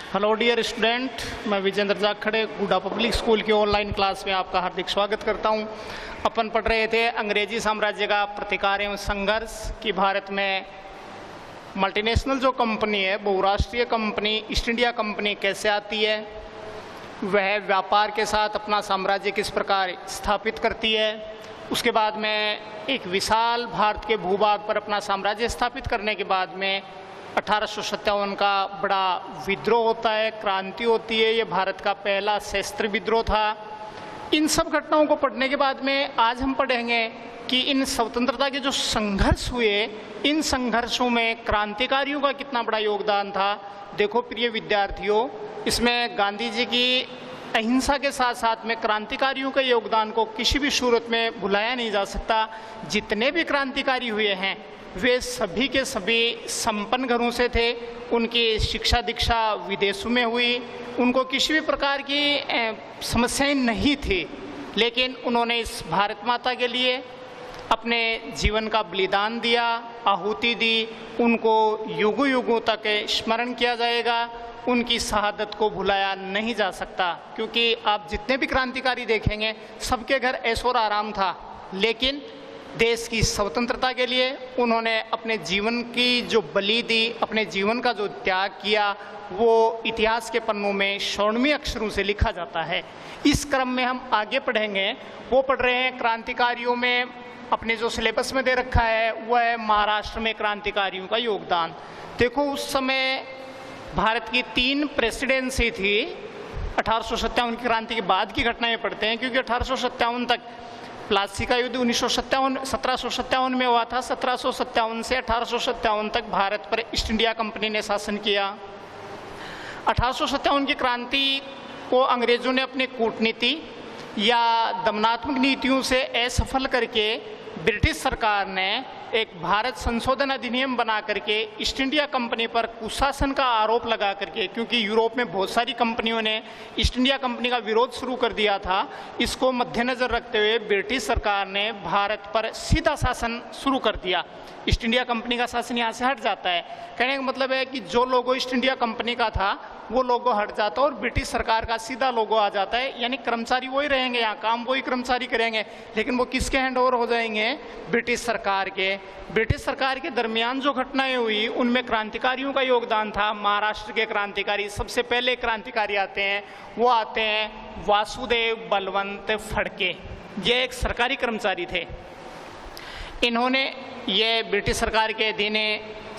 Hello dear student, मैं विजेंद्र जाखड़े गुड्डा public school की ऑनलाइन क्लास में आपका हार्दिक स्वागत करता हूं। अपन पढ़ रहे थे अंग्रेजी साम्राज्य का प्रतिकार एवं संघर्ष कि भारत में मल्टीनेशनल जो कंपनी है, बहुराष्ट्रीय कंपनी ईस्ट इंडिया कंपनी कैसे आती है, वह व्यापार के साथ अपना साम्राज्य किस प्रकार स्थापित करती है। उसके बाद में एक विशाल भारत के भूभाग पर अपना साम्राज्य स्थापित करने के बाद में 1857 का बड़ा विद्रोह होता है, क्रांति होती है। ये भारत का पहला सशस्त्र विद्रोह था। इन सब घटनाओं को पढ़ने के बाद में आज हम पढ़ेंगे कि इन स्वतंत्रता के जो संघर्ष हुए, इन संघर्षों में क्रांतिकारियों का कितना बड़ा योगदान था। देखो प्रिय विद्यार्थियों, इसमें गांधी जी की अहिंसा के साथ साथ में क्रांतिकारियों के योगदान को किसी भी सूरत में भुलाया नहीं जा सकता। जितने भी क्रांतिकारी हुए हैं वे सभी के सभी संपन्न घरों से थे। उनकी शिक्षा दीक्षा विदेशों में हुई, उनको किसी भी प्रकार की समस्याएं नहीं थी, लेकिन उन्होंने इस भारत माता के लिए अपने जीवन का बलिदान दिया, आहुति दी। उनको युगों युगों तक स्मरण किया जाएगा। उनकी शहादत को भुलाया नहीं जा सकता, क्योंकि आप जितने भी क्रांतिकारी देखेंगे सबके घर ऐशो और आराम था, लेकिन देश की स्वतंत्रता के लिए उन्होंने अपने जीवन की जो बलि दी, अपने जीवन का जो त्याग किया, वो इतिहास के पन्नों में स्वर्णिम अक्षरों से लिखा जाता है। इस क्रम में हम आगे पढ़ेंगे। वो पढ़ रहे हैं क्रांतिकारियों में, अपने जो सिलेबस में दे रखा है वह है महाराष्ट्र में क्रांतिकारियों का योगदान। देखो उस समय भारत की 3 प्रेसिडेंसी थी। 1857 की क्रांति के बाद की घटनाएं पढ़ते हैं, क्योंकि 1857 तक प्लासी का युद्ध 1757 में हुआ था। 1757 से 1857 तक भारत पर ईस्ट इंडिया कंपनी ने शासन किया। 1857 की क्रांति को अंग्रेजों ने अपनी कूटनीति या दमनात्मक नीतियों से असफल करके ब्रिटिश सरकार ने एक भारत संशोधन अधिनियम बना करके ईस्ट इंडिया कंपनी पर कुशासन का आरोप लगा करके, क्योंकि यूरोप में बहुत सारी कंपनियों ने ईस्ट इंडिया कंपनी का विरोध शुरू कर दिया था, इसको मद्देनजर रखते हुए ब्रिटिश सरकार ने भारत पर सीधा शासन शुरू कर दिया। ईस्ट इंडिया कंपनी का शासन यहाँ से हट जाता है। कहने का मतलब है कि जो लोगो ईस्ट इंडिया कंपनी का था वो लोगो हट जाता है और ब्रिटिश सरकार का सीधा लोगो आ जाता है। यानी कर्मचारी वही रहेंगे, यहाँ काम वही कर्मचारी करेंगे, लेकिन वो किसके हैंड ओवर हो जाएंगे? ब्रिटिश सरकार के। ब्रिटिश सरकार के दरमियान जो घटनाएं हुई उनमें क्रांतिकारियों का योगदान था। महाराष्ट्र के क्रांतिकारी, सबसे पहले क्रांतिकारी आते हैं, वो आते हैं वासुदेव बलवंत फड़के। ये एक सरकारी कर्मचारी थे। इन्होंने, ये ब्रिटिश सरकार के अधीन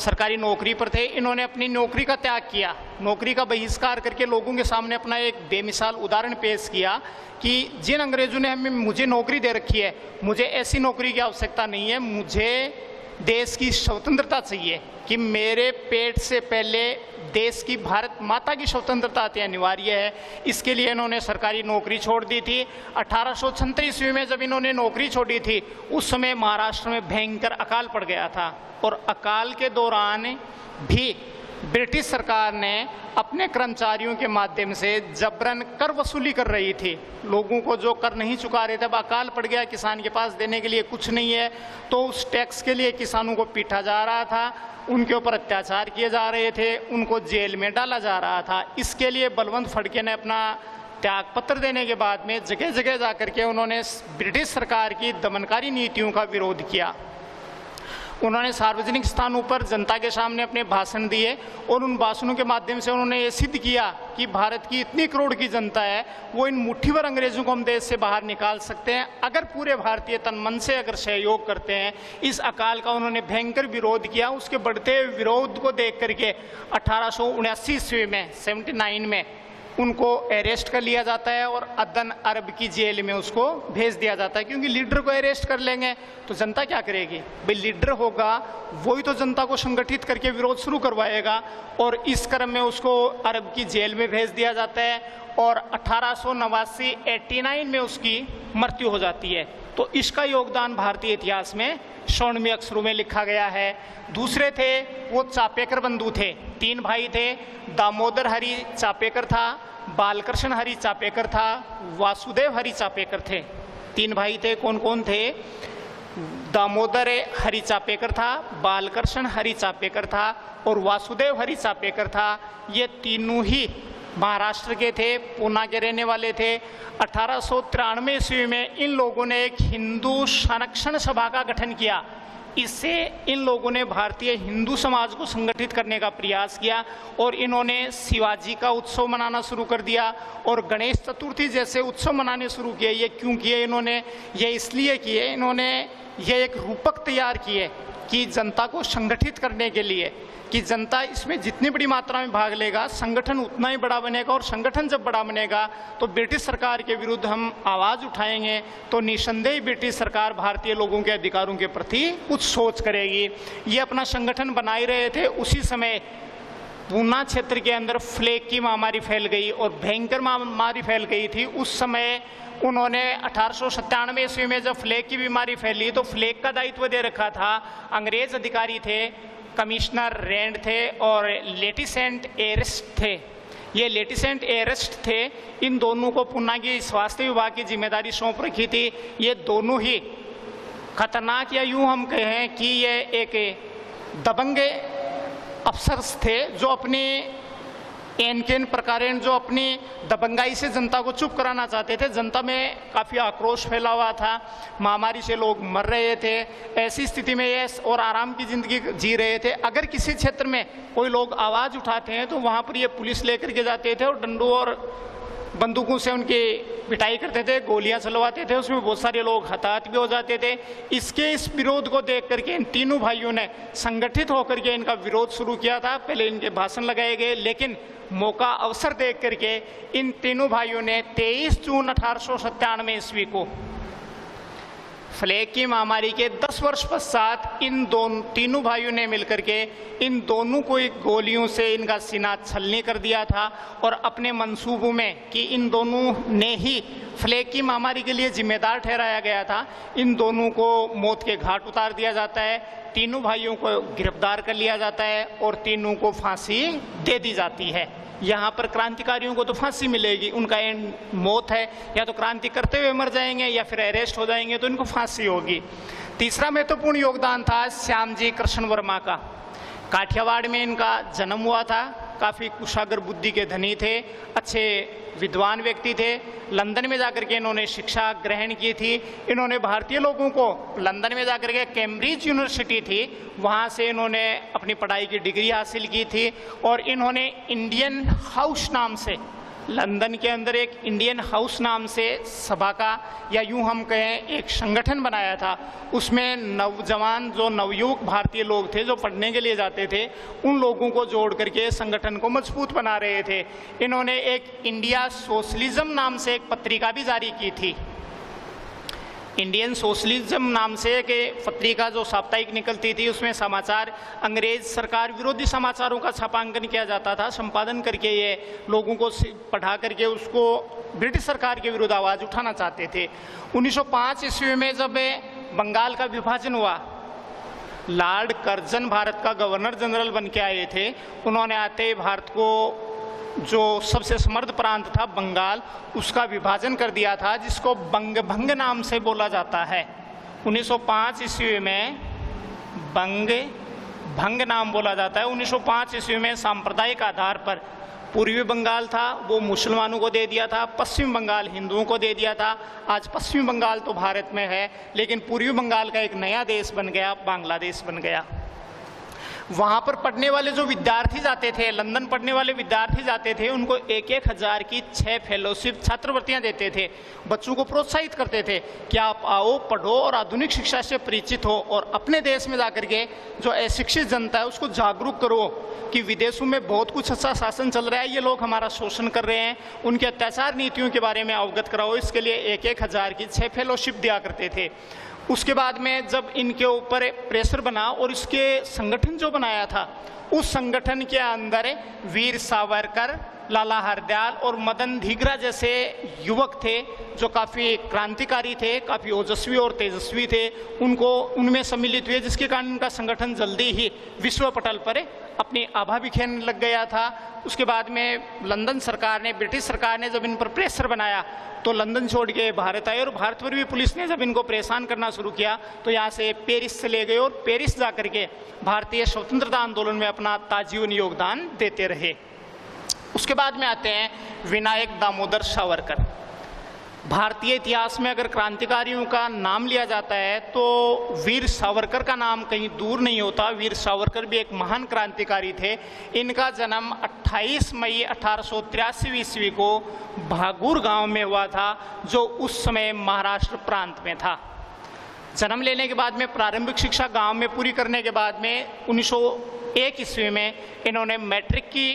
सरकारी नौकरी पर थे, इन्होंने अपनी नौकरी का त्याग किया, नौकरी का बहिष्कार करके लोगों के सामने अपना एक बेमिसाल उदाहरण पेश किया कि जिन अंग्रेजों ने मुझे नौकरी दे रखी है, मुझे ऐसी नौकरी की आवश्यकता नहीं है, मुझे देश की स्वतंत्रता चाहिए कि मेरे पेट से पहले देश की भारत माता की स्वतंत्रता अनिवार्य है। इसके लिए इन्होंने सरकारी नौकरी छोड़ दी थी। 1836 ईस्वी में जब इन्होंने नौकरी छोड़ी थी, उस समय महाराष्ट्र में भयंकर अकाल पड़ गया था, और अकाल के दौरान भी ब्रिटिश सरकार ने अपने कर्मचारियों के माध्यम से जबरन कर वसूली कर रही थी। लोगों को जो कर नहीं चुका रहे थे, अब अकाल पड़ गया, किसान के पास देने के लिए कुछ नहीं है, तो उस टैक्स के लिए किसानों को पीटा जा रहा था, उनके ऊपर अत्याचार किए जा रहे थे, उनको जेल में डाला जा रहा था। इसके लिए बलवंत फड़के ने अपना त्यागपत्र देने के बाद में जगह जगह जा करके उन्होंने ब्रिटिश सरकार की दमनकारी नीतियों का विरोध किया। उन्होंने सार्वजनिक स्थानों पर जनता के सामने अपने भाषण दिए, और उन भाषणों के माध्यम से उन्होंने ये सिद्ध किया कि भारत की इतनी करोड़ की जनता है, वो इन मुट्ठी भर अंग्रेजों को हम देश से बाहर निकाल सकते हैं अगर पूरे भारतीय तन मन से अगर सहयोग करते हैं। इस अकाल का उन्होंने भयंकर विरोध किया। उसके बढ़ते विरोध को देख करके 1879 ईस्वी में 79 में उनको अरेस्ट कर लिया जाता है और अदन अरब की जेल में उसको भेज दिया जाता है, क्योंकि लीडर को अरेस्ट कर लेंगे तो जनता क्या करेगी भाई? लीडर होगा वही तो जनता को संगठित करके विरोध शुरू करवाएगा, और इस क्रम में उसको अरब की जेल में भेज दिया जाता है, और 1889 में उसकी मृत्यु हो जाती है। तो इसका योगदान भारतीय इतिहास में स्वर्णिम अक्षरों में लिखा गया है। दूसरे थे वो चापेकर बंधु थे। 3 भाई थे, दामोदर हरि चापेकर था, बालकृष्ण हरि चापेकर था, वासुदेव हरि चापेकर थे। 3 भाई थे। कौन कौन थे? दामोदर हरि चापेकर था, बालकृष्ण हरि चापेकर था और वासुदेव हरि चापेकर था। ये तीनों ही महाराष्ट्र के थे, पूना के रहने वाले थे। 1893 ईस्वी में इन लोगों ने एक हिंदू संरक्षण सभा का गठन किया। इससे इन लोगों ने भारतीय हिंदू समाज को संगठित करने का प्रयास किया और इन्होंने शिवाजी का उत्सव मनाना शुरू कर दिया और गणेश चतुर्थी जैसे उत्सव मनाने शुरू किए। ये क्यों किए इन्होंने? ये इसलिए किए, इन्होंने ये एक रूपक तैयार किए कि जनता को संगठित करने के लिए, कि जनता इसमें जितनी बड़ी मात्रा में भाग लेगा संगठन उतना ही बड़ा बनेगा, और संगठन जब बड़ा बनेगा तो ब्रिटिश सरकार के विरुद्ध हम आवाज़ उठाएंगे तो निसंदेह ब्रिटिश सरकार भारतीय लोगों के अधिकारों के प्रति कुछ सोच करेगी। ये अपना संगठन बनाए रहे थे। उसी समय पूना क्षेत्र के अंदर फ्लेग की महामारी फैल गई और भयंकर महामारी फैल गई थी। उस समय उन्होंने 1897 ईस्वी में जब फ्लेग की बीमारी फैली तो फ्लेग का दायित्व दे रखा था। अंग्रेज अधिकारी थे, कमिश्नर रैंड थे और लेटिसेंट एरेस्ट थे। ये लेटिसेंट एरेस्ट थे, इन दोनों को पूना की स्वास्थ्य विभाग की जिम्मेदारी सौंप रखी थी। ये दोनों ही खतरनाक, या यूं हम कहें कि ये एक दबंग अफसर्स थे जो अपनी एन प्रकार जो अपनी दबंगाई से जनता को चुप कराना चाहते थे। जनता में काफ़ी आक्रोश फैला हुआ था, महामारी से लोग मर रहे थे। ऐसी स्थिति में ये और आराम की ज़िंदगी जी रहे थे। अगर किसी क्षेत्र में कोई लोग आवाज़ उठाते हैं तो वहाँ पर ये पुलिस लेकर के जाते थे और डंडों और बंदूकों से उनकी पिटाई करते थे, गोलियां चलवाते थे। उसमें बहुत सारे लोग हताहत भी हो जाते थे। इस विरोध को देख करके इन तीनों भाइयों ने संगठित होकर के इनका विरोध शुरू किया था। पहले इनके भाषण लगाए गए, लेकिन मौका अवसर देख करके इन तीनों भाइयों ने 23 जून 1897 ईस्वी को फ्लेग की महामारी के 10 वर्ष पश्चात इन तीनों भाइयों ने मिलकर के इन दोनों को एक गोलियों से इनका सीना छलनी कर दिया था और अपने मंसूबों में कि इन दोनों ने ही फ्लेग की महामारी के लिए जिम्मेदार ठहराया गया था, इन दोनों को मौत के घाट उतार दिया जाता है। तीनों भाइयों को गिरफ्तार कर लिया जाता है और तीनों को फांसी दे दी जाती है। यहाँ पर क्रांतिकारियों को तो फांसी मिलेगी, उनका एंड मौत है, या तो क्रांति करते हुए मर जाएंगे या फिर अरेस्ट हो जाएंगे तो इनको फांसी होगी। तीसरा महत्वपूर्ण योगदान था श्यामजी कृष्ण वर्मा का। काठियावाड़ में इनका जन्म हुआ था। काफ़ी कुशाग्र बुद्धि के धनी थे, अच्छे विद्वान व्यक्ति थे। लंदन में जाकर के इन्होंने शिक्षा ग्रहण की थी। इन्होंने भारतीय लोगों को लंदन में जाकर के, कैम्ब्रिज यूनिवर्सिटी थी, वहाँ से इन्होंने अपनी पढ़ाई की डिग्री हासिल की थी और इन्होंने इंडियन हाउस नाम से, लंदन के अंदर एक इंडियन हाउस नाम से सभा का, या यूं हम कहें एक संगठन बनाया था। उसमें नौजवान जो नवयुवक भारतीय लोग थे जो पढ़ने के लिए जाते थे, उन लोगों को जोड़ करके संगठन को मजबूत बना रहे थे। इन्होंने एक इंडिया सोशलिज्म नाम से एक पत्रिका भी जारी की थी। इंडियन सोशलिज्म नाम से एक पत्रिका जो साप्ताहिक निकलती थी, उसमें समाचार, अंग्रेज सरकार विरोधी समाचारों का छापांकन किया जाता था। संपादन करके ये लोगों को पढ़ा करके उसको ब्रिटिश सरकार के विरुद्ध आवाज़ उठाना चाहते थे। 1905 ईस्वी में जब बंगाल का विभाजन हुआ, लॉर्ड कर्जन भारत का गवर्नर जनरल बन के आए थे। उन्होंने आते ही भारत को जो सबसे समृद्ध प्रांत था बंगाल, उसका विभाजन कर दिया था, जिसको बंग भंग नाम से बोला जाता है। 1905 ईस्वी में बंग भंग नाम बोला जाता है। 1905 ईस्वी में सांप्रदायिक आधार पर पूर्वी बंगाल था वो मुसलमानों को दे दिया था, पश्चिम बंगाल हिंदुओं को दे दिया था। आज पश्चिम बंगाल तो भारत में है, लेकिन पूर्वी बंगाल का एक नया देश बन गया, बांग्लादेश बन गया। वहाँ पर पढ़ने वाले जो विद्यार्थी जाते थे, लंदन पढ़ने वाले विद्यार्थी जाते थे, उनको 1-1 हज़ार की 6 फेलोशिप छात्रवृत्तियाँ देते थे। बच्चों को प्रोत्साहित करते थे कि आप आओ, पढ़ो और आधुनिक शिक्षा से परिचित हो और अपने देश में जाकर के जो अशिक्षित जनता है उसको जागरूक करो कि विदेशों में बहुत कुछ अच्छा शासन चल रहा है, ये लोग हमारा शोषण कर रहे हैं, उनके अत्याचार नीतियों के बारे में अवगत कराओ। इसके लिए 1-1 हज़ार की 6 फेलोशिप दिया करते थे। उसके बाद में जब इनके ऊपर प्रेशर बना और इसके संगठन जो बनाया था, उस संगठन के अंदर वीर सावरकर, लाला हरदयाल और मदन धीगरा जैसे युवक थे जो काफ़ी क्रांतिकारी थे, काफ़ी ओजस्वी और तेजस्वी थे, उनमें सम्मिलित हुए, जिसके कारण उनका संगठन जल्दी ही विश्व पटल पर अपनी आभा बिखेरने लग गया था। उसके बाद में लंदन सरकार ने, ब्रिटिश सरकार ने जब इन पर प्रेशर बनाया तो लंदन छोड़ के भारत आए, और भारत पर भी पुलिस ने जब इनको परेशान करना शुरू किया तो यहाँ से पेरिस चले गए और पेरिस जा कर के भारतीय स्वतंत्रता आंदोलन में अपना ताजीवन योगदान देते रहे। उसके बाद में आते हैं विनायक दामोदर सावरकर। भारतीय इतिहास में अगर क्रांतिकारियों का नाम लिया जाता है तो वीर सावरकर का नाम कहीं दूर नहीं होता। वीर सावरकर भी एक महान क्रांतिकारी थे। इनका जन्म 28 मई 1883 ईस्वी को भागूर गांव में हुआ था, जो उस समय महाराष्ट्र प्रांत में था। जन्म लेने के बाद में प्रारंभिक शिक्षा गांव में पूरी करने के बाद में 1901 ईस्वी में इन्होंने मैट्रिक की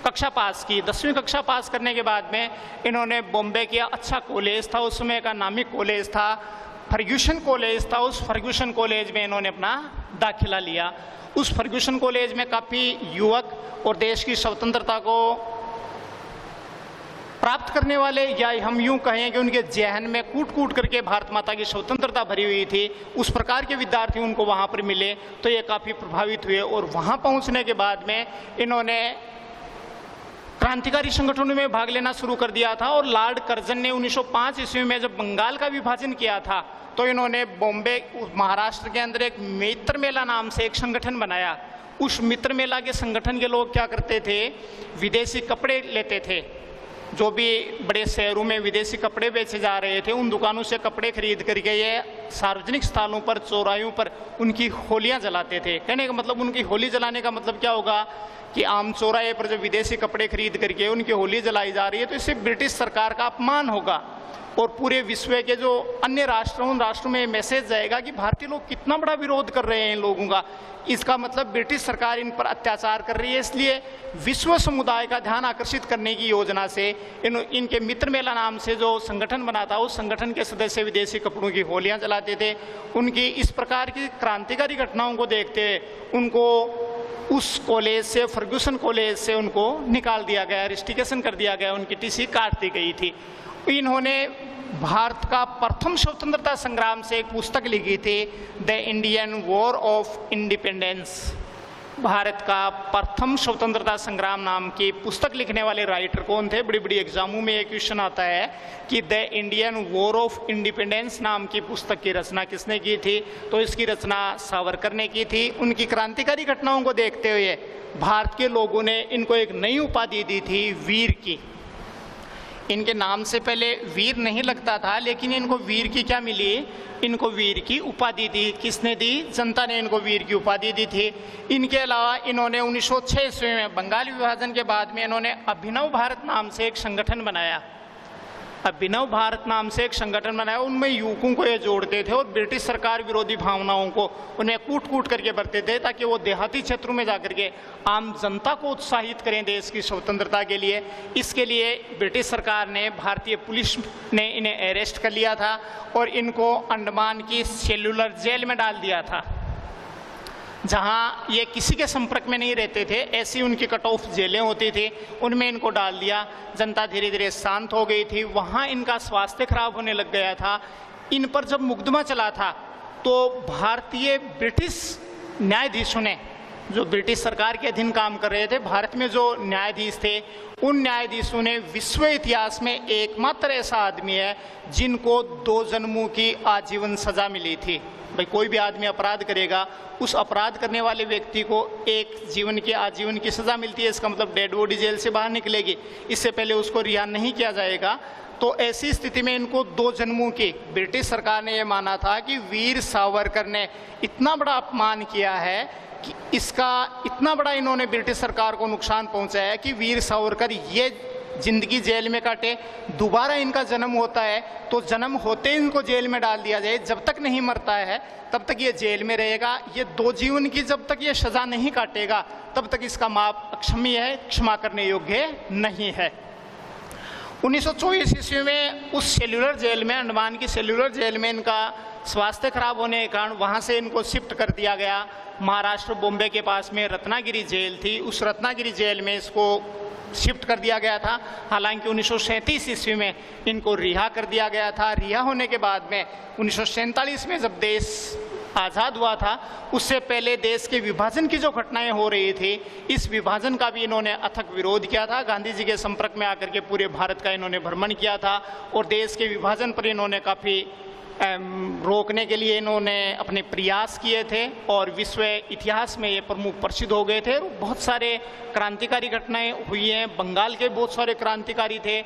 कक्षा पास की। 10वीं कक्षा पास करने के बाद में इन्होंने बॉम्बे किया। अच्छा कॉलेज था, उस समय का नामी कॉलेज था, फर्ग्यूसन कॉलेज था। उस फर्ग्यूसन कॉलेज में इन्होंने अपना दाखिला लिया। उस फर्ग्यूसन कॉलेज में काफ़ी युवक और देश की स्वतंत्रता को प्राप्त करने वाले, या हम यूँ कहें कि उनके जहन में कूट कूट करके भारत माता की स्वतंत्रता भरी हुई थी, उस प्रकार के विद्यार्थी उनको वहाँ पर मिले तो ये काफ़ी प्रभावित हुए। और वहाँ पहुँचने के बाद में इन्होंने क्रांतिकारी संगठनों में भाग लेना शुरू कर दिया था। और लॉर्ड कर्जन ने 1905 ईस्वी में जब बंगाल का विभाजन किया था तो इन्होंने बॉम्बे महाराष्ट्र के अंदर एक मित्र मेला नाम से एक संगठन बनाया। उस मित्र मेला के संगठन के लोग क्या करते थे, विदेशी कपड़े लेते थे। जो भी बड़े शहरों में विदेशी कपड़े बेचे जा रहे थे उन दुकानों से कपड़े खरीद करके ये सार्वजनिक स्थलों पर, चौराहों पर उनकी होलियां जलाते थे। कहने का मतलब, उनकी होली जलाने का मतलब क्या होगा कि आम चौराहे पर जब विदेशी कपड़े खरीद करके उनकी होली जलाई जा रही है तो इससे ब्रिटिश सरकार का अपमान होगा और पूरे विश्व के जो अन्य राष्ट्र, उन राष्ट्रों में मैसेज जाएगा कि भारतीय लोग कितना बड़ा विरोध कर रहे हैं इन लोगों का। इसका मतलब ब्रिटिश सरकार इन पर अत्याचार कर रही है। इसलिए विश्व समुदाय का ध्यान आकर्षित करने की योजना से इनके मित्र मेला नाम से जो संगठन बना था, उस संगठन के सदस्य विदेशी कपड़ों की होलियां जलाते थे। उनकी इस प्रकार की क्रांतिकारी घटनाओं को देखते हुए उनको उस कॉलेज से, फर्ग्यूसन कॉलेज से उनको निकाल दिया गया, रिस्ट्रिकेशन कर दिया गया, उनकी टीसी काट दी गई थी। इन्होंने भारत का प्रथम स्वतंत्रता संग्राम से एक पुस्तक लिखी थी, the Indian war of independence. Bharat का प्रथम स्वतंत्रता संग्राम नाम की पुस्तक लिखने वाले राइटर कौन थे? बड़ी बड़ी एग्जामों में एक क्वेश्चन आता है कि the Indian war of independence नाम की पुस्तक की रचना किसने की थी? तो इसकी रचना सावरकर ने की थी। उनकी क्रांतिकारी घटनाओं को देखते हुए भारत के लोगों ने इनको एक नई उपाधि दी थी, वीर की। इनके नाम से पहले वीर नहीं लगता था, लेकिन इनको वीर की क्या मिली? इनको वीर की उपाधि दी। किसने दी? जनता ने इनको वीर की उपाधि दी थी। इनके अलावा इन्होंने 1906 ईस्वी में बंगाल विभाजन के बाद में इन्होंने अभिनव भारत नाम से एक संगठन बनाया। अभिनव भारत नाम से एक संगठन बनाया, उनमें युवकों को ये जोड़ते थे और ब्रिटिश सरकार विरोधी भावनाओं को उन्हें कूट कूट करके भरते थे ताकि वो देहाती क्षेत्रों में जाकर के आम जनता को उत्साहित करें देश की स्वतंत्रता के लिए। इसके लिए ब्रिटिश सरकार ने, भारतीय पुलिस ने इन्हें अरेस्ट कर लिया था और इनको अंडमान की सेल्युलर जेल में डाल दिया था, जहाँ ये किसी के संपर्क में नहीं रहते थे। ऐसी उनकी कट ऑफ जेलें होती थी, उनमें इनको डाल दिया। जनता धीरे धीरे शांत हो गई थी। वहाँ इनका स्वास्थ्य खराब होने लग गया था। इन पर जब मुकदमा चला था तो भारतीय ब्रिटिश न्यायाधीशों ने, जो ब्रिटिश सरकार के अधीन काम कर रहे थे, भारत में जो न्यायाधीश थे, उन न्यायाधीशों ने विश्व इतिहास में एकमात्र ऐसा आदमी है जिनको 2 जन्मों की आजीवन सजा मिली थी। भाई कोई भी आदमी अपराध करेगा, उस अपराध करने वाले व्यक्ति को एक जीवन की आजीवन की सज़ा मिलती है। इसका मतलब डेड बॉडी जेल से बाहर निकलेगी, इससे पहले उसको रिहा नहीं किया जाएगा। तो ऐसी स्थिति में इनको 2 जन्मों की, ब्रिटिश सरकार ने यह माना था कि वीर सावरकर ने इतना बड़ा अपमान किया है कि इसका इतना बड़ा इन्होंने ब्रिटिश सरकार को नुकसान पहुंचाया कि वीर सावरकर ये जिंदगी जेल में काटे, दोबारा इनका जन्म होता है तो जन्म होते ही इनको जेल में डाल दिया जाए। जब तक नहीं मरता है तब तक ये जेल में रहेगा। ये 2 जीवन की जब तक ये सजा नहीं काटेगा तब तक इसका माप अक्षम्य है, क्षमा करने योग्य नहीं है। 1924 ईस्वी में उस सेल्युलर जेल में, अंडमान की सेल्युलर जेल में इनका स्वास्थ्य खराब होने के कारण वहाँ से इनको शिफ्ट कर दिया गया। महाराष्ट्र बॉम्बे के पास में रत्नागिरी जेल थी, उस रत्नागिरी जेल में इसको शिफ्ट कर दिया गया था। हालांकि 1937 ईस्वी में इनको रिहा कर दिया गया था। रिहा होने के बाद में 1947 में जब देश आज़ाद हुआ था, उससे पहले देश के विभाजन की जो घटनाएं हो रही थी, इस विभाजन का भी इन्होंने अथक विरोध किया था। गांधी जी के संपर्क में आकर के पूरे भारत का इन्होंने भ्रमण किया था और देश के विभाजन पर इन्होंने काफ़ी रोकने के लिए इन्होंने अपने प्रयास किए थे और विश्व इतिहास में ये प्रमुख प्रसिद्ध हो गए थे। बहुत सारे क्रांतिकारी घटनाएं हुई हैं। बंगाल के बहुत सारे क्रांतिकारी थे,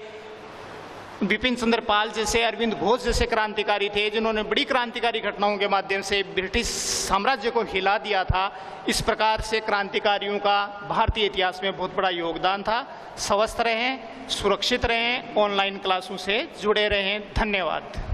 बिपिन चंद्र पाल जैसे, अरविंद घोष जैसे क्रांतिकारी थे, जिन्होंने बड़ी क्रांतिकारी घटनाओं के माध्यम से ब्रिटिश साम्राज्य को हिला दिया था। इस प्रकार से क्रांतिकारियों का भारतीय इतिहास में बहुत बड़ा योगदान था। स्वस्थ रहें, सुरक्षित रहें, ऑनलाइन क्लासों से जुड़े रहें। धन्यवाद।